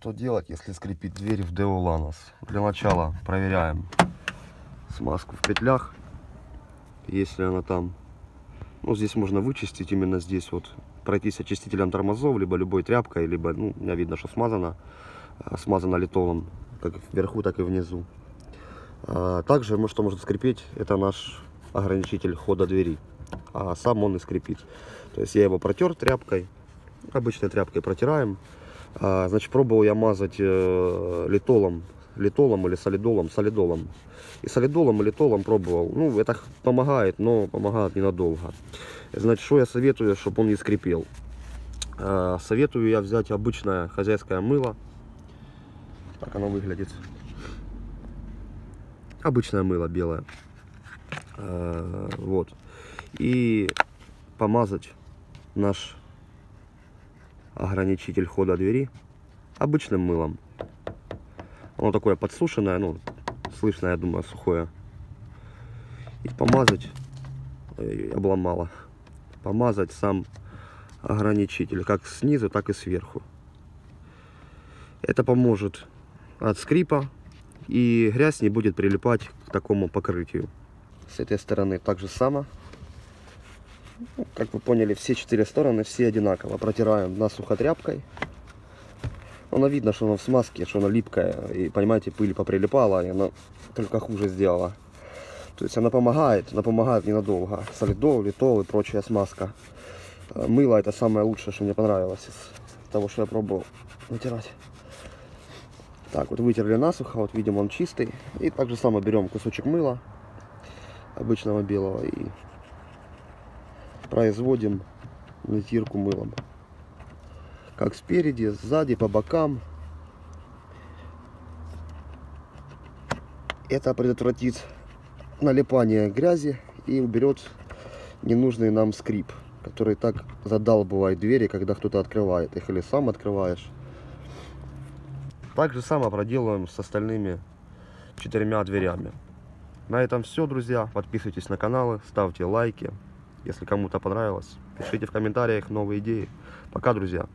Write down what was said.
Что делать, если скрипит дверь в Deo Lanos? Для начала проверяем смазку в петлях. Если она там, ну, здесь можно вычистить, именно здесь вот пройтись очистителем тормозов, либо любой тряпкой, либо, ну, у меня видно, что смазано литолом, как вверху, так и внизу. Также, что может скрипеть, это наш ограничитель хода двери, а сам он и скрипит. То есть я его протер тряпкой, обычной тряпкой протираем. Значит, пробовал я мазать литолом или солидолом. И солидолом и литолом пробовал. Ну, это помогает, но помогает ненадолго. Значит, что я советую, чтобы он не скрипел? Советую я взять обычное хозяйское мыло. Так оно выглядит. Обычное мыло белое. Вот. И помазать наш ограничитель хода двери обычным мылом. Оно такое подсушенное, ну, слышно, я думаю, сухое. И помазать, обломало, помазать сам ограничитель, как снизу, так и сверху. Это поможет от скрипа, и грязь не будет прилипать к такому покрытию. С этой стороны так же само. Ну, как вы поняли, все 4 стороны все одинаково. Протираем насухо тряпкой. Оно видно, что оно в смазке, что оно липкое. И, понимаете, пыль поприлипала, и оно только хуже сделала. То есть она помогает ненадолго. Солидол, литол и прочая смазка. Мыло — это самое лучшее, что мне понравилось из того, что я пробовал вытирать. Так, вот вытерли насухо, вот видим, он чистый. И так же само берем кусочек мыла обычного белого и производим натирку мылом. Как спереди, сзади, по бокам. Это предотвратит налипание грязи и уберет ненужный нам скрип, который так задалбывает двери, когда кто-то открывает их или сам открываешь. Так же само проделаем с остальными 4 дверями. На этом все, друзья. Подписывайтесь на каналы, ставьте лайки. Если кому-то понравилось, пишите в комментариях новые идеи. Пока, друзья.